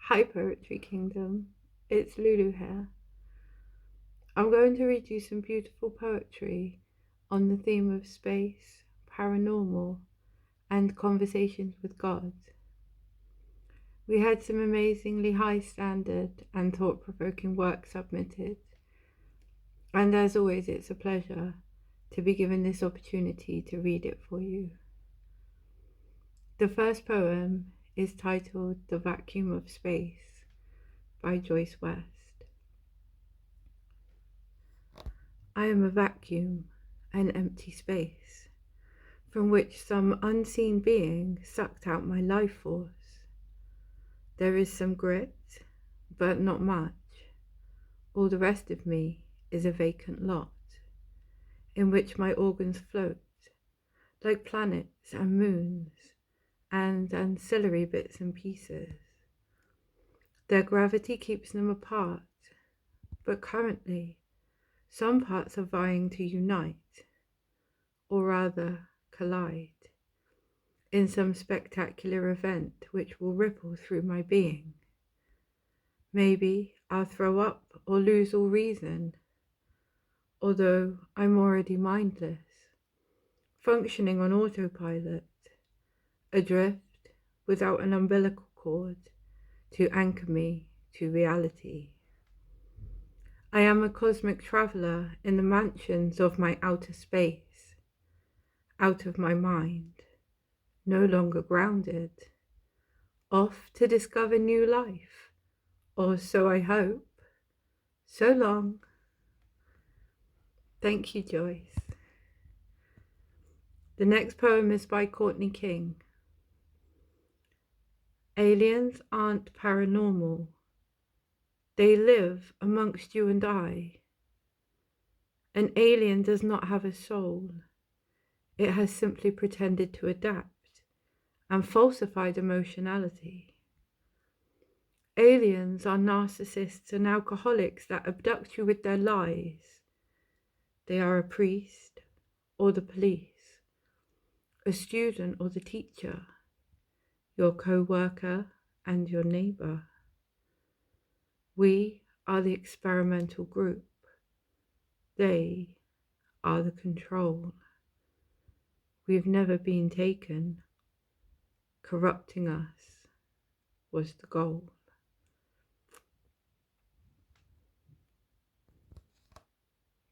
Hi Poetry Kingdom, it's Lulu here. I'm going to read you some beautiful poetry on the theme of space, paranormal, and conversations with God. We had some amazingly high standard and thought-provoking work submitted, and as always it's a pleasure to be given this opportunity to read it for you. The first poem is titled The Vacuum of Space by Joyce West. I am a vacuum, an empty space, from which some unseen being sucked out my life force. There is some grit, but not much. All the rest of me is a vacant lot, in which my organs float, like planets and moons, and ancillary bits and pieces. Their gravity keeps them apart, but currently some parts are vying to unite, or rather collide, in some spectacular event which will ripple through my being. Maybe I'll throw up or lose all reason, although I'm already mindless, functioning on autopilot, adrift without an umbilical cord to anchor me to reality. I am a cosmic traveller in the mansions of my outer space, out of my mind, no longer grounded, off to discover new life, or so I hope. So long. Thank you, Joyce. The next poem is by Courtney King. Aliens aren't paranormal. They live amongst you and I. An alien does not have a soul. It has simply pretended to adapt and falsified emotionality. Aliens are narcissists and alcoholics that abduct you with their lies. They are a priest or the police, a student or the teacher, your co-worker and your neighbour. We are the experimental group. They are the control. We've never been taken. Corrupting us was the goal.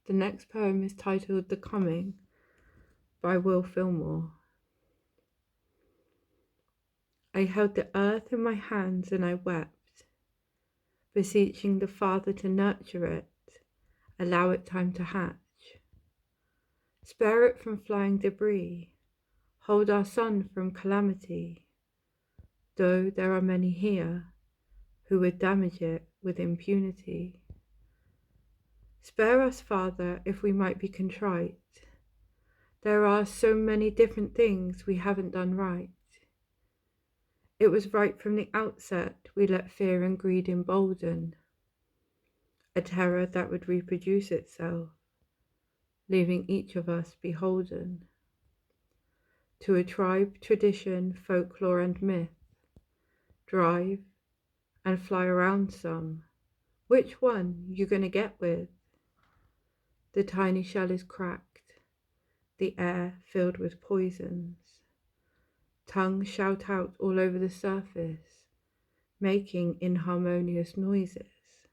The next poem is titled The Coming by Will Fillmore. I held the earth in my hands and I wept, beseeching the Father to nurture it, allow it time to hatch. Spare it from flying debris, hold our sun from calamity, though there are many here who would damage it with impunity. Spare us, Father, if we might be contrite. There are so many different things we haven't done right. It was right from the outset we let fear and greed embolden, a terror that would reproduce itself, leaving each of us beholden to a tribe, tradition, folklore and myth. Drive and fly around some. Which one you gonna get with? The tiny shell is cracked, the air filled with poisons. Tongues shout out all over the surface, making inharmonious noises.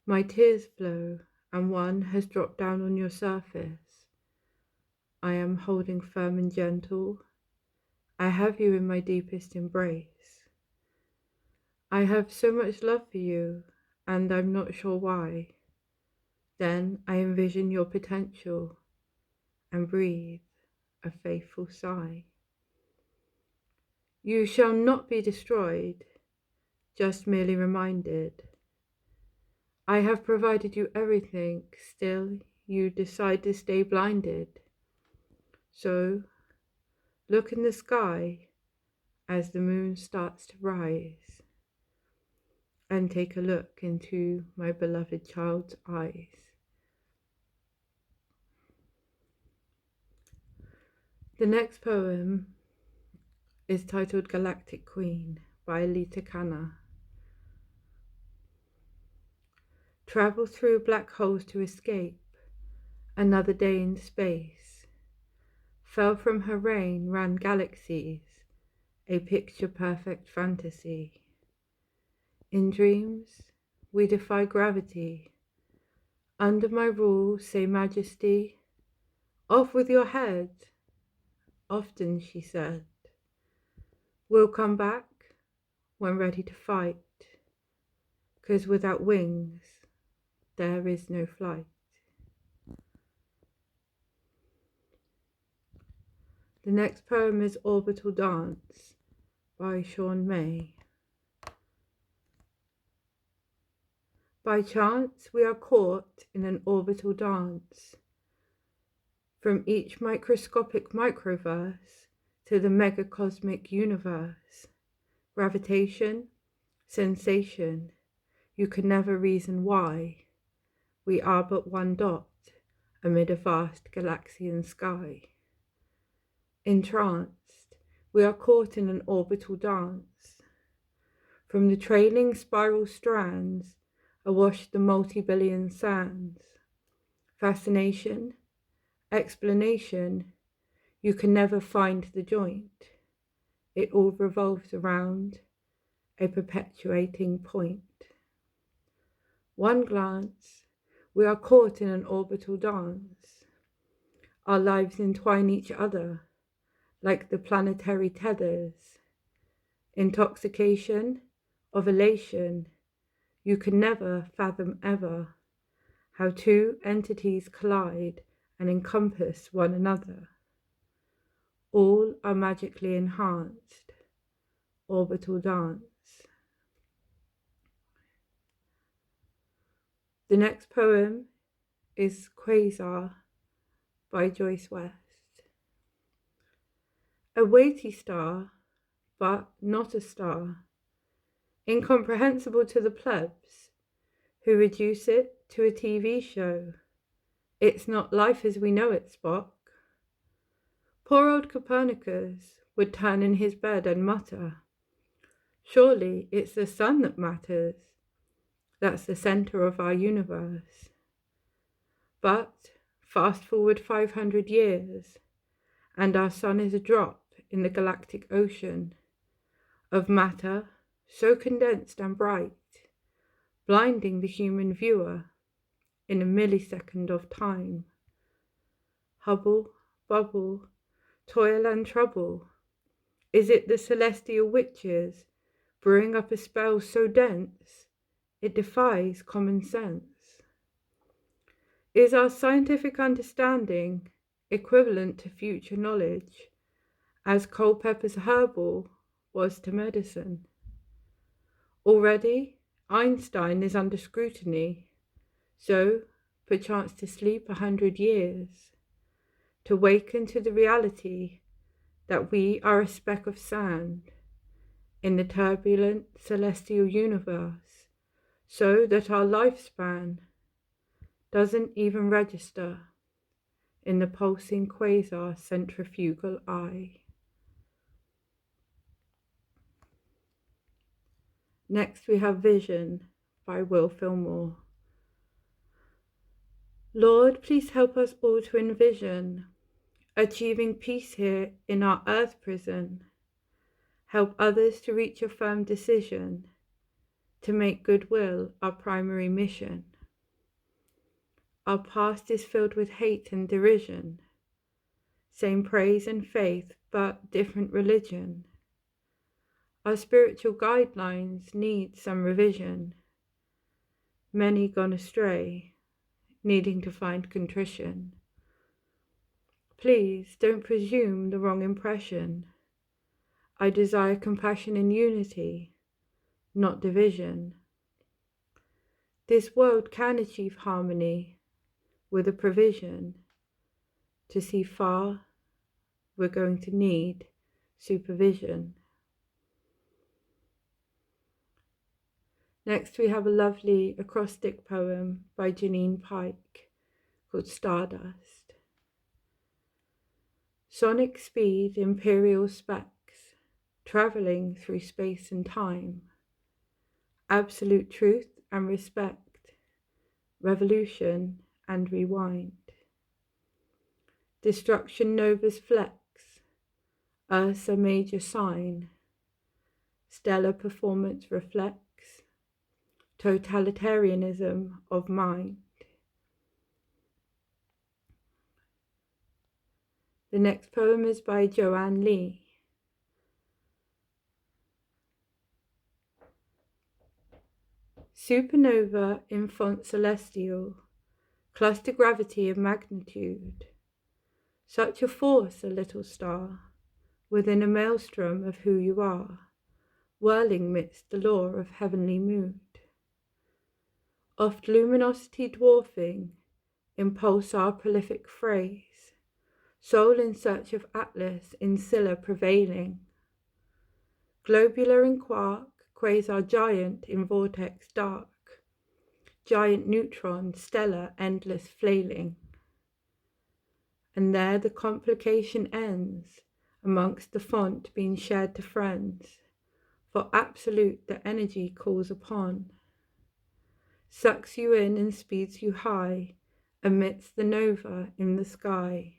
My tears flow, and one has dropped down on your surface. I am holding firm and gentle. I have you in my deepest embrace. I have so much love for you, and I'm not sure why. Then I envision your potential and breathe a faithful sigh. You shall not be destroyed, just merely reminded. I have provided you everything, still you decide to stay blinded. So, look in the sky as the moon starts to rise, and take a look into my beloved child's eyes. The next poem is titled Galactic Queen by Alita Kana. Travel through black holes to escape, another day in space. Fell from her rain ran galaxies, a picture-perfect fantasy. In dreams, we defy gravity. Under my rule, say majesty, off with your head. Often she said, we'll come back when ready to fight, 'cause without wings, there is no flight. The next poem is Orbital Dance by Sean May. By chance, we are caught in an orbital dance. From each microscopic microverse to the megacosmic universe. Gravitation, sensation, you can never reason why. We are but one dot amid a vast galaxian sky. Entranced, we are caught in an orbital dance. From the trailing spiral strands, awash the multi-billion sands. Fascination, explanation, you can never find the joint. It all revolves around a perpetuating point. One glance, we are caught in an orbital dance. Our lives entwine each other like the planetary tethers. Intoxication of elation, you can never fathom ever how two entities collide and encompass one another. All are magically enhanced. Orbital dance. The next poem is Quasar by Joyce West. A weighty star, but not a star, incomprehensible to the plebs who reduce it to a TV show. It's not life as we know it, Spock. Poor old Copernicus would turn in his bed and mutter, surely it's the sun that matters. That's the center of our universe. But fast forward 500 years, and our sun is a drop in the galactic ocean of matter so condensed and bright, blinding the human viewer in a millisecond of time. Hubble, bubble, toil and trouble. Is it the celestial witches brewing up a spell so dense it defies common sense? Is our scientific understanding equivalent to future knowledge, as Culpeper's herbal was to medicine? Already, Einstein is under scrutiny, so perchance to sleep 100 years, to waken to the reality that we are a speck of sand in the turbulent celestial universe, so that our lifespan doesn't even register in the pulsing quasar centrifugal eye. Next we have Vision by Will Fillmore. Lord, please help us all to envision achieving peace here in our earth prison. Help others to reach a firm decision to make goodwill our primary mission. Our past is filled with hate and derision, same praise and faith, but different religion. Our spiritual guidelines need some revision. Many gone astray, needing to find contrition. Please don't presume the wrong impression. I desire compassion and unity, not division. This world can achieve harmony with a provision. To see far, we're going to need supervision. Next we have a lovely acrostic poem by Janine Pike called Stardust. Sonic speed, imperial specs, travelling through space and time, absolute truth and respect, revolution and rewind. Destruction novas flex, Earth's a major sign, stellar performance reflects, totalitarianism of mind. The next poem is by Joanne Lee. Supernova in font celestial, cluster gravity of magnitude. Such a force, a little star, within a maelstrom of who you are, whirling midst the law of heavenly mood. Oft luminosity dwarfing, in pulsar prolific phrase, soul in search of Atlas in Scylla prevailing. Globular in quark, quasar giant in vortex dark, giant neutron, stellar, endless flailing. And there the complication ends, amongst the font being shared to friends, for absolute the energy calls upon, sucks you in and speeds you high, amidst the nova in the sky,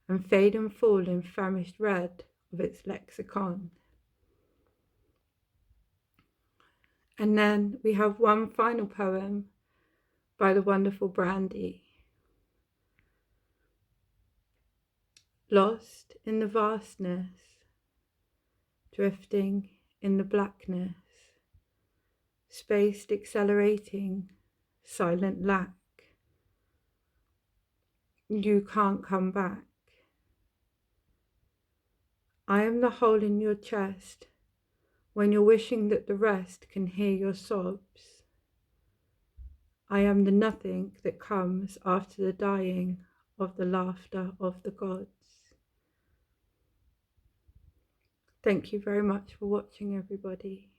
and fade and fall in famished red of its lexicon. And then we have one final poem by the wonderful Brandy. Lost in the vastness, drifting in the blackness, spaced accelerating, silent lack. You can't come back. I am the hole in your chest when you're wishing that the rest can hear your sobs. I am the nothing that comes after the dying of the laughter of the gods. Thank you very much for watching, everybody.